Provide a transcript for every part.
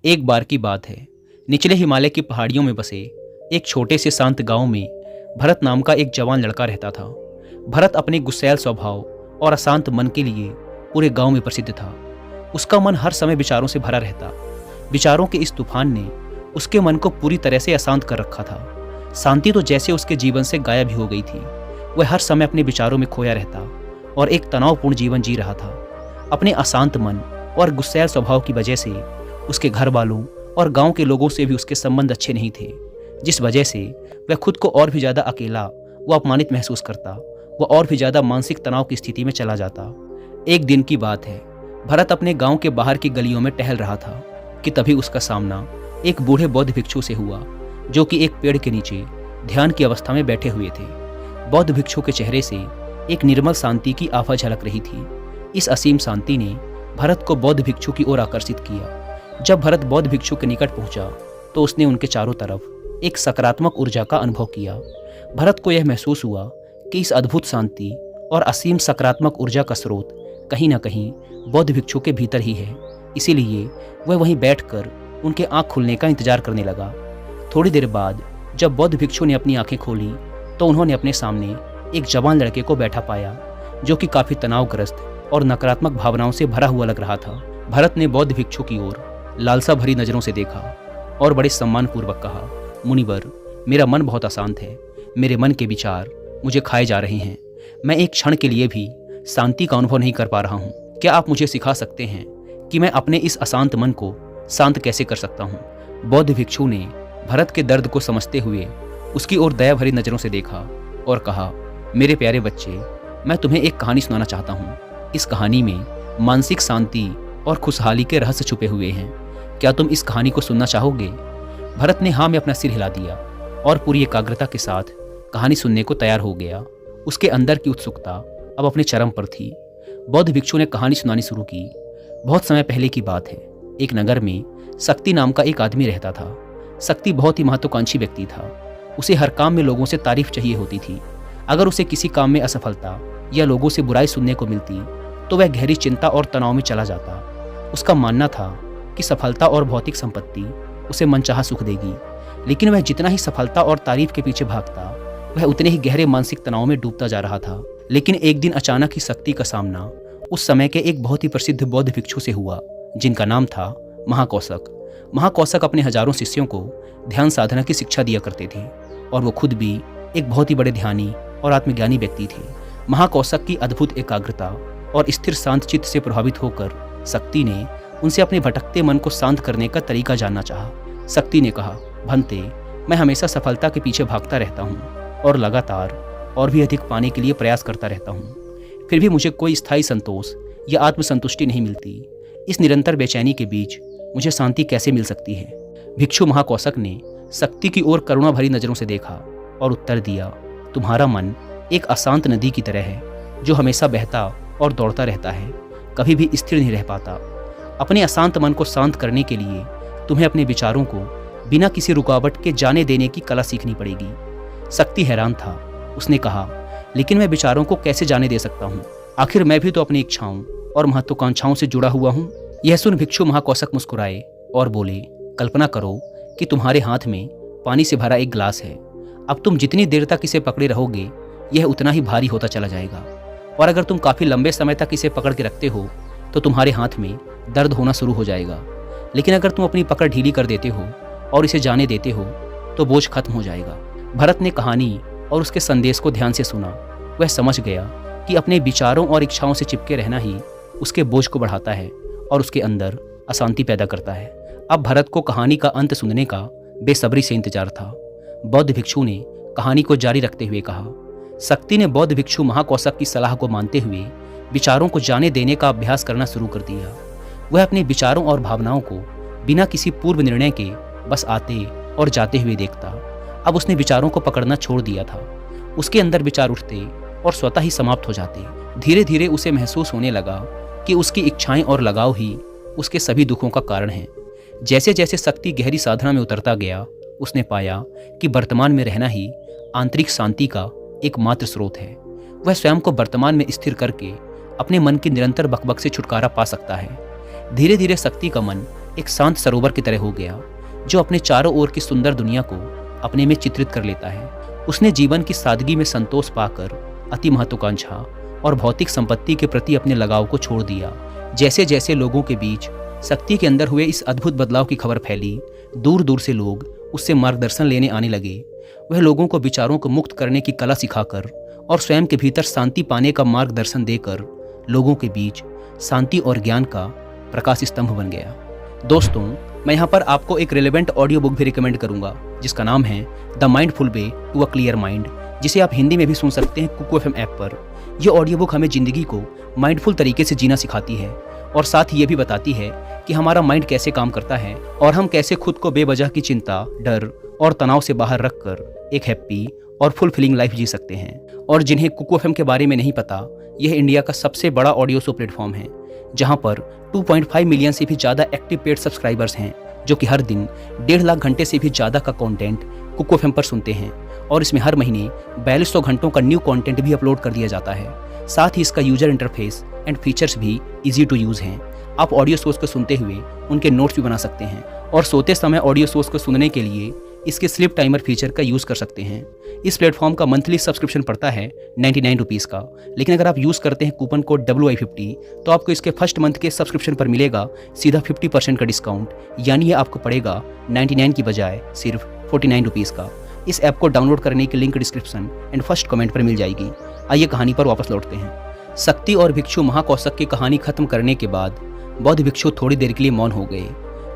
एक बार की बात है, निचले हिमालय की पहाड़ियों में बसे एक छोटे से शांत गांव में भरत नाम का एक जवान लड़का रहता था। भरत अपने गुस्सैल स्वभाव और अशांत मन के लिए पूरे गांव में प्रसिद्ध था। उसका मन हर समय विचारों से भरा रहता। विचारों के इस तूफान ने उसके मन को पूरी तरह से अशांत कर रखा था। शांति तो जैसे उसके जीवन से गायब ही हो गई थी। वह हर समय अपने विचारों में खोया रहता और एक तनावपूर्ण जीवन जी रहा था। अपने अशांत मन और गुस्सैल स्वभाव की वजह से उसके घर वालों और गांव के लोगों से भी उसके संबंध अच्छे नहीं थे, जिस वजह से वह खुद को और भी ज़्यादा अकेला व अपमानित महसूस करता। वह और भी ज़्यादा मानसिक तनाव की स्थिति में चला जाता। एक दिन की बात है, भरत अपने गांव के बाहर की गलियों में टहल रहा था कि तभी उसका सामना एक बूढ़े बौद्ध भिक्षु से हुआ, जो कि एक पेड़ के नीचे ध्यान की अवस्था में बैठे हुए थे। बौद्ध भिक्षु के चेहरे से एक निर्मल शांति की आभा झलक रही थी। इस असीम शांति ने भरत को बौद्ध भिक्षु की ओर आकर्षित किया। जब भरत बौद्ध भिक्षु के निकट पहुंचा तो उसने उनके चारों तरफ एक सकारात्मक ऊर्जा का अनुभव किया। भरत को यह महसूस हुआ कि इस अद्भुत शांति और असीम सकारात्मक ऊर्जा का स्रोत कहीं ना कहीं बौद्ध भिक्षु के भीतर ही है। इसीलिए वह वहीं बैठकर उनके आंख खुलने का इंतजार करने लगा। थोड़ी देर बाद जब बौद्ध भिक्षु ने अपनी आंखें खोली तो उन्होंने अपने सामने एक जवान लड़के को बैठा पाया, जो कि काफ़ी तनावग्रस्त और नकारात्मक भावनाओं से भरा हुआ लग रहा था। भरत ने बौद्ध भिक्षु की ओर लालसा भरी नज़रों से देखा और बड़े सम्मानपूर्वक कहा, मुनिवर, मेरा मन बहुत अशांत है। मेरे मन के विचार मुझे खाए जा रहे हैं। मैं एक क्षण के लिए भी शांति का अनुभव नहीं कर पा रहा हूँ। क्या आप मुझे सिखा सकते हैं कि मैं अपने इस अशांत मन को शांत कैसे कर सकता हूँ? बौद्ध भिक्षु ने भरत के दर्द को समझते हुए उसकी ओर दया भरी नज़रों से देखा और कहा, मेरे प्यारे बच्चे, मैं तुम्हें एक कहानी सुनाना चाहता हूँ। इस कहानी में मानसिक शांति और खुशहाली के रहस्य छुपे हुए हैं। क्या तुम इस कहानी को सुनना चाहोगे? भरत ने हाँ में अपना सिर हिला दिया और पूरी एकाग्रता के साथ कहानी सुनने को तैयार हो गया। उसके अंदर की उत्सुकता अब अपने चरम पर थी। बौद्ध भिक्षु ने कहानी सुनानी शुरू की। बहुत समय पहले की बात है। एक नगर में शक्ति नाम का एक आदमी रहता था। शक्ति बहुत ही महत्वाकांक्षी व्यक्ति था। उसे हर काम में लोगों से तारीफ चाहिए होती थी। अगर उसे किसी काम में असफलता या लोगों से बुराई सुनने को मिलती तो वह गहरी चिंता और तनाव में चला जाता। उसका मानना था कि सफलता और भौतिक संपत्ति उसे मनचाहा सुख देगी, लेकिन वह जितना ही सफलता और तारीफ के पीछे भागता, वह उतने ही गहरे मानसिक तनाव में डूबता जा रहा था। लेकिन एक दिन अचानक ही शक्ति का सामना उस समय के एक बहुत ही प्रसिद्ध बौद्ध भिक्षु से हुआ, जिनका नाम था महाकौशक। महाकौशक अपने हजारों शिष्यों को ध्यान साधना की शिक्षा दिया करते थे और वो खुद भी एक बहुत ही बड़े ध्यानी और आत्मज्ञानी व्यक्ति थे। महाकौशक की अद्भुत एकाग्रता और स्थिर शांत चित्त से प्रभावित होकर शक्ति ने उनसे अपने भटकते मन को शांत करने का तरीका जानना चाहा। शक्ति ने कहा, भंते, मैं हमेशा सफलता के पीछे भागता रहता हूँ और लगातार और भी अधिक पाने के लिए प्रयास करता रहता हूँ। फिर भी मुझे कोई स्थायी संतोष या आत्मसंतुष्टि नहीं मिलती। इस निरंतर बेचैनी के बीच मुझे शांति कैसे मिल सकती है? भिक्षु महाकौशक ने शक्ति की ओर करुणा भरी नज़रों से देखा और उत्तर दिया, तुम्हारा मन एक अशांत नदी की तरह है, जो हमेशा बहता और दौड़ता रहता है, कभी भी स्थिर नहीं रह पाता। अपने अशांत मन को शांत करने के लिए तुम्हें अपने विचारों को बिना किसी रुकावट के जाने देने की कला सीखनी पड़ेगी। शक्ति हैरान था। उसने कहा, लेकिन मैं विचारों को कैसे जाने दे सकता हूँ? आखिर मैं भी तो अपनी इच्छाओं और महत्वाकांक्षाओं से जुड़ा हुआ हूँ। यह सुन भिक्षु महाकौशक मुस्कुराए और बोले, कल्पना करो कि तुम्हारे हाथ में पानी से भरा एक गिलास है। अब तुम जितनी देर तक इसे पकड़े रहोगे, यह उतना ही भारी होता चला जाएगा, और अगर तुम काफ़ी लंबे समय तक इसे पकड़ के रखते हो तो तुम्हारे हाथ में दर्द होना शुरू हो जाएगा। लेकिन अगर तुम अपनी पकड़ ढीली कर देते हो और इसे जाने देते हो तो बोझ खत्म हो जाएगा। भरत ने कहानी और उसके संदेश को ध्यान से सुना। वह समझ गया कि अपने विचारों और इच्छाओं से चिपके रहना ही उसके बोझ को बढ़ाता है और उसके अंदर अशांति पैदा करता है। अब भरत को कहानी का अंत सुनने का बेसब्री से इंतजार था। बौद्ध भिक्षु ने कहानी को जारी रखते हुए कहा, शक्ति ने बौद्ध भिक्षु महाकौशक की सलाह को मानते हुए विचारों को जाने देने का अभ्यास करना शुरू कर दिया। वह अपने विचारों और भावनाओं को बिना किसी पूर्व निर्णय के बस आते और जाते हुए देखता। अब उसने विचारों को पकड़ना छोड़ दिया था। उसके अंदर विचार उठते और स्वतः ही समाप्त हो जाते। धीरे धीरे उसे महसूस होने लगा कि उसकी इच्छाएं और लगाव ही उसके सभी दुखों का कारण हैं। जैसे जैसे शक्ति गहरी साधना में उतरता गया, उसने पाया कि वर्तमान में रहना ही आंतरिक शांति का एकमात्र स्रोत है। वह स्वयं को वर्तमान में स्थिर करके अपने मन की निरंतर बकबक से छुटकारा पा सकता है। धीरे धीरे शक्ति का मन एक शांत सरोवर की तरह हो गया जो अपने चारों ओर की सुंदर दुनिया को अपने में चित्रित कर लेता है। उसने जीवन की सादगी में संतोष पाकर अति महत्वाकांक्षा और भौतिक संपत्ति के प्रति अपने लगाव को छोड़ दिया। जैसे जैसे लोगों के बीच शक्ति के अंदर हुए इस अद्भुत बदलाव की खबर फैली, दूर दूर से लोग उससे मार्गदर्शन लेने आने लगे। वह लोगों को विचारों को मुक्त करने की कला सिखाकर और स्वयं के भीतर शांति पाने का मार्गदर्शन देकर लोगों के बीच शांति और ज्ञान का प्रकाश स्तंभ बन गया। दोस्तों, मैं यहाँ पर आपको एक रिलेवेंट ऑडियो बुक भी रिकमेंड करूँगा जिसका नाम है the mindful way to a clear mind, जिसे आप हिंदी में भी सुन सकते हैं कुकू एफएम ऐप पर। यह ऑडियो बुक हमें ज़िंदगी को माइंडफुल तरीके से जीना सिखाती है और साथ ही ये भी बताती है कि हमारा माइंड कैसे काम करता है और हम कैसे खुद को बेवजह की चिंता, डर और तनाव से बाहर रखकर एक हैप्पी और फुलफिलिंग लाइफ जी सकते हैं। और जिन्हें कुकू एफएम के बारे में नहीं पता, यह इंडिया का सबसे बड़ा ऑडियो शो प्लेटफॉर्म है जहां पर 2.5 मिलियन से भी ज़्यादा एक्टिव पेड सब्सक्राइबर्स हैं जो कि हर दिन 1.5 लाख घंटे से भी ज़्यादा का कंटेंट कुकू एफएम पर सुनते हैं। और इसमें हर महीने 4200 घंटों का न्यू कंटेंट भी अपलोड कर दिया जाता है। साथ ही इसका यूजर इंटरफेस एंड फीचर्स भी ईजी टू यूज़ हैं। आप ऑडियो सोर्स को सुनते हुए उनके नोट्स भी बना सकते हैं और सोते समय ऑडियो सोर्स को सुनने के लिए इसके स्लिप टाइमर फीचर का यूज़ कर सकते हैं। इस प्लेटफॉर्म का मंथली सब्सक्रिप्शन पड़ता है 99 रुपीज़ का, लेकिन अगर आप यूज़ करते हैं कूपन कोड WI50 तो आपको इसके फर्स्ट मंथ के सब्सक्रिप्शन पर मिलेगा सीधा 50% का डिस्काउंट, यानी ये आपको पड़ेगा 99 की बजाय सिर्फ 49 रुपीज़ का। इस ऐप को डाउनलोड करने की link description and first comment पर मिल जाएगी। आइए कहानी पर वापस लौटते हैं। शक्ति और भिक्षु महाकौशक की कहानी खत्म करने के बाद बौद्ध भिक्षु थोड़ी देर के लिए मौन हो गए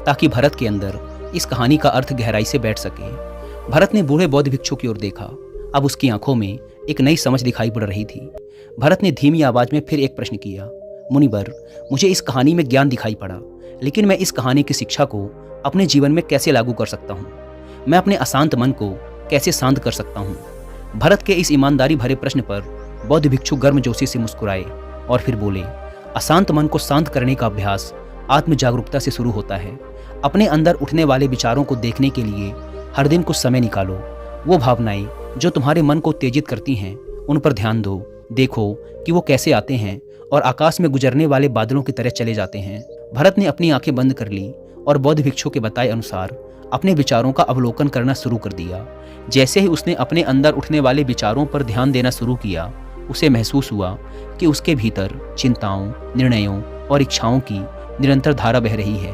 ताकि भरत के अंदर इस कहानी का अर्थ गहराई से बैठ सके। भरत ने बूढ़े बौद्ध भिक्षु की ओर देखा। अब उसकी आंखों में एक नई समझ दिखाई पड़ रही थी। भरत ने धीमी आवाज में फिर एक प्रश्न किया, मुनिवर, मुझे इस कहानी में ज्ञान दिखाई पड़ा, लेकिन मैं इस कहानी की शिक्षा को अपने जीवन में कैसे लागू कर सकता हूँ? मैं अपने अशांत मन को कैसे शांत कर सकता हूँ? भरत के इस ईमानदारी भरे प्रश्न पर बौद्ध भिक्षु गर्मजोशी से मुस्कुराए और फिर बोले, अशांत मन को शांत करने का अभ्यास आत्म जागरूकता से शुरू होता है। अपने अंदर उठने वाले विचारों को देखने के लिए हर दिन कुछ समय निकालो। वो भावनाएं जो तुम्हारे मन को उत्तेजित करती हैं उन पर ध्यान दो। देखो कि वो कैसे आते हैं और आकाश में गुजरने वाले बादलों की तरह चले जाते हैं। भरत ने अपनी आंखें बंद कर ली और बौद्ध भिक्षु के बताए अनुसार अपने विचारों का अवलोकन करना शुरू कर दिया। जैसे ही उसने अपने अंदर उठने वाले विचारों पर ध्यान देना शुरू किया, उसे महसूस हुआ कि उसके भीतर चिंताओं, निर्णयों और इच्छाओं की निरंतर धारा बह रही है।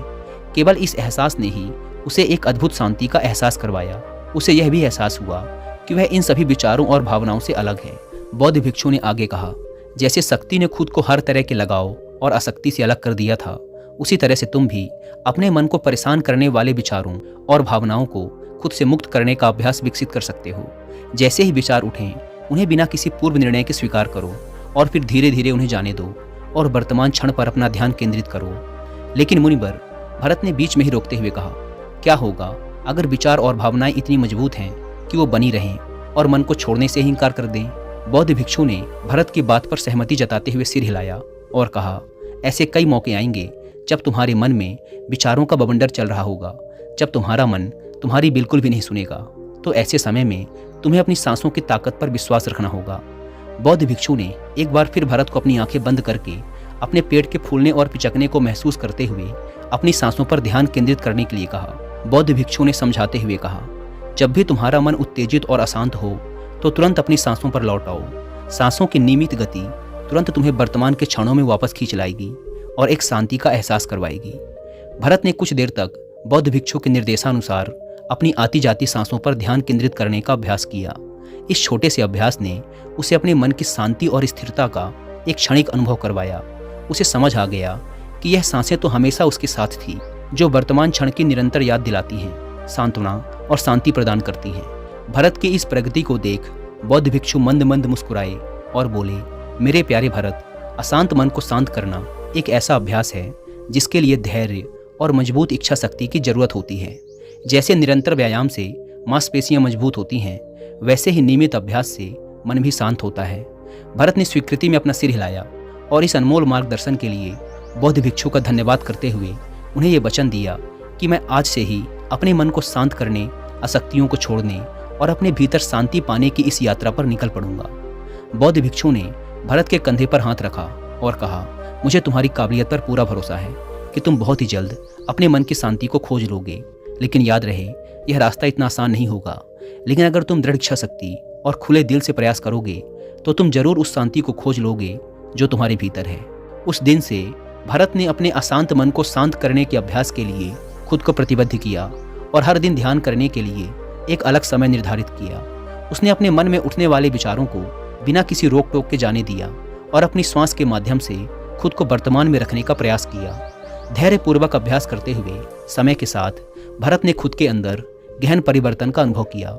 केवल इस एहसास ने ही उसे एक अद्भुत शांति का एहसास करवाया। उसे यह भी एहसास हुआ कि वह इन सभी विचारों और भावनाओं से अलग है। बौद्ध भिक्षु ने आगे कहा, जैसे शक्ति ने खुद को हर तरह के लगाव और आसक्ति से अलग कर दिया था, उसी तरह से तुम भी अपने मन को परेशान करने वाले विचारों और भावनाओं को खुद से मुक्त करने का अभ्यास विकसित कर सकते हो। जैसे ही विचार उठें, उन्हें बिना किसी पूर्व निर्णय के स्वीकार करो और फिर धीरे धीरे उन्हें जाने दो और वर्तमान क्षण पर अपना ध्यान केंद्रित करो। लेकिन मुनिवर, भरत ने बीच में ही रोकते हुए कहा, क्या होगा अगर विचार और भावनाएं इतनी मजबूत हैं कि वो बनी रहें और मन को छोड़ने से ही इनकार कर दें? बौद्ध भिक्षु ने भरत की बात पर सहमति जताते हुए सिर हिलाया और कहा, ऐसे कई मौके आएंगे जब तुम्हारे मन में विचारों का बवंडर चल रहा होगा, जब तुम्हारा मन तुम्हारी बिल्कुल भी नहीं सुनेगा। तो ऐसे समय में तुम्हें अपनी सांसों की ताकत पर विश्वास रखना होगा। बौद्ध भिक्षु ने एक बार फिर भरत को अपनी आंखें बंद करके अपने पेट के फूलने और पिचकने को महसूस करते हुए अपनी सांसों पर ध्यान केंद्रित करने के लिए कहा। बौद्ध भिक्षु ने समझाते हुए कहा, जब भी तुम्हारा मन उत्तेजित और अशांत हो तो तुरंत अपनी सांसों पर लौट आओ। सांसों की नियमित गति तुरंत तुम्हें वर्तमान के क्षणों में वापस खींच लाएगी और एक शांति का एहसास करवाएगी। भरत ने कुछ देर तक बौद्ध भिक्षु के निर्देशानुसार अपनी आती जाती सांसों पर ध्यान केंद्रित करने का अभ्यास किया। इस छोटे से अभ्यास ने उसे अपने मन की शांति और स्थिरता का एक क्षणिक अनुभव करवाया। उसे समझ आ गया कि यह सांसें तो हमेशा उसके साथ थी, जो वर्तमान क्षण की निरंतर याद दिलाती हैं, सांत्वना और शांति प्रदान करती हैं। भरत की इस प्रगति को देख बौद्ध भिक्षु मंद मंद मुस्कुराए और बोले, मेरे प्यारे भरत, अशांत मन को शांत करना एक ऐसा अभ्यास है जिसके लिए धैर्य और मजबूत इच्छा शक्ति की जरूरत होती है। जैसे निरंतर व्यायाम से मांसपेशियां मजबूत होती हैं, वैसे ही नियमित अभ्यास से मन भी शांत होता है। भरत ने स्वीकृति में अपना सिर हिलाया और इस अनमोल मार्गदर्शन के लिए बौद्ध भिक्षु का धन्यवाद करते हुए उन्हें यह वचन दिया कि मैं आज से ही अपने मन को शांत करने, आसक्तियों को छोड़ने और अपने भीतर शांति पाने की इस यात्रा पर निकल पड़ूंगा। बौद्ध भिक्षु ने भरत के कंधे पर हाथ रखा और कहा, मुझे तुम्हारी काबिलियत पर पूरा भरोसा है। कि तुम बहुत ही जल्द अपने मन की शांति को खोज लोगे। लेकिन याद रहे, यह रास्ता इतना आसान नहीं होगा, लेकिन अगर तुम दृढ़ इच्छा शक्ति और खुले दिल से प्रयास करोगे तो तुम जरूर उस शांति को खोज लोगे जो तुम्हारे भीतर है। उस दिन से भरत ने अपने अशांत मन को शांत करने के अभ्यास के लिए खुद को प्रतिबद्ध किया और हर दिन ध्यान करने के लिए एक अलग समय निर्धारित किया। उसने अपने मन में उठने वाले विचारों को बिना किसी रोक टोक के जाने दिया और अपनी श्वास के माध्यम से खुद को वर्तमान में रखने का प्रयास किया। धैर्यपूर्वक अभ्यास करते हुए समय के साथ भरत ने खुद के अंदर गहन परिवर्तन का अनुभव किया।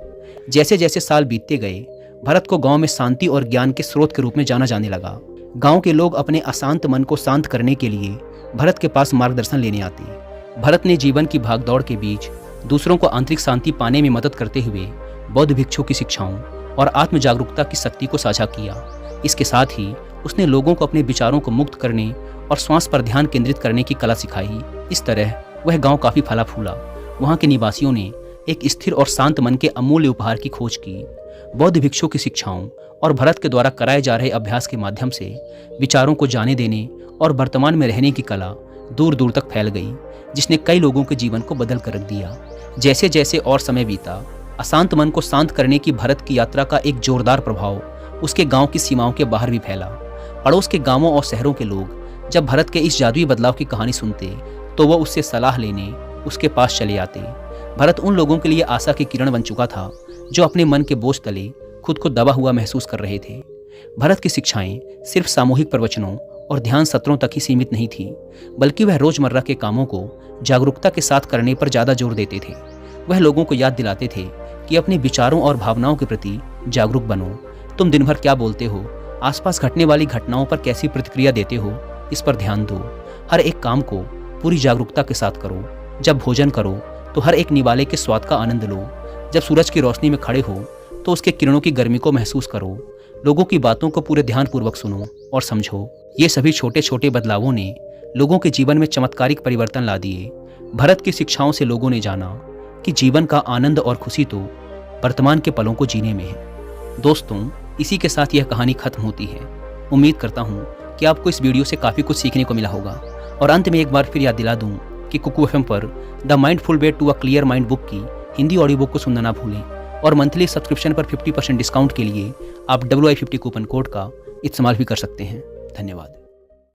जैसे जैसे साल बीतते गए, भरत को गांव में शांति और ज्ञान के स्रोत के रूप में जाना जाने लगा। गांव के लोग अपने अशांत मन को शांत करने के लिए भरत के पास मार्गदर्शन लेने आते। भरत ने जीवन की भागदौड़ के बीच दूसरों को आंतरिक शांति पाने में मदद करते हुए बौद्ध भिक्षुओं की शिक्षाओं और आत्म जागरूकता की शक्ति को साझा किया। इसके साथ ही उसने लोगों को अपने विचारों को मुक्त करने और श्वास पर ध्यान केंद्रित करने की कला सिखाई। इस तरह वह गांव काफी फला फूला। वहां के निवासियों ने एक स्थिर और शांत मन के अमूल्य उपहार की खोज की। बौद्ध भिक्षुओं की शिक्षाओं और भरत के द्वारा कराए जा रहे अभ्यास के माध्यम से विचारों को जाने देने और वर्तमान में रहने की कला दूर दूर तक फैल गई, जिसने कई लोगों के जीवन को बदल कर रख दिया। जैसे जैसे और समय बीता, अशांत मन को शांत करने की भरत की यात्रा का एक जोरदार प्रभाव उसके गांव की सीमाओं के बाहर भी फैला। पड़ोस के गांवों और शहरों के लोग जब भरत के इस जादुई बदलाव की कहानी सुनते तो वह उससे सलाह लेने उसके पास चले आते। भरत उन लोगों के लिए आशा की किरण बन चुका था जो अपने मन के बोझ तले खुद को दबा हुआ महसूस कर रहे थे। भरत की शिक्षाएं सिर्फ सामूहिक प्रवचनों और ध्यान सत्रों तक ही सीमित नहीं थी, बल्कि वह रोजमर्रा के कामों को जागरूकता के साथ करने पर ज़्यादा जोर देते थे। वह लोगों को याद दिलाते थे कि अपने विचारों और भावनाओं के प्रति जागरूक बनो। तुम दिन भर क्या बोलते हो, आसपास घटने वाली घटनाओं पर कैसी प्रतिक्रिया देते हो, इस पर ध्यान दो। हर एक काम को पूरी जागरूकता के साथ करो। जब भोजन करो तो हर एक निवाले के स्वाद का आनंद लो। जब सूरज की रोशनी में खड़े हो तो उसके किरणों की गर्मी को महसूस करो। लोगों की बातों को पूरे ध्यानपूर्वक सुनो और समझो। ये सभी छोटे छोटे बदलावों ने लोगों के जीवन में चमत्कारिक परिवर्तन ला दिए। भरत की शिक्षाओं से लोगों ने जाना कि जीवन का आनंद और खुशी तो वर्तमान के पलों को जीने में है। दोस्तों, इसी के साथ यह कहानी खत्म होती है। उम्मीद करता हूँ कि आपको इस वीडियो से काफ़ी कुछ सीखने को मिला होगा। और अंत में एक बार फिर याद दिला दूँ कि कुकू FM पर the mindful way to a clear mind book की हिंदी ऑडियो बुक को सुनना ना भूलें। और मंथली सब्सक्रिप्शन पर 50% डिस्काउंट के लिए आप WI50 कूपन कोड का इस्तेमाल भी कर सकते हैं। धन्यवाद।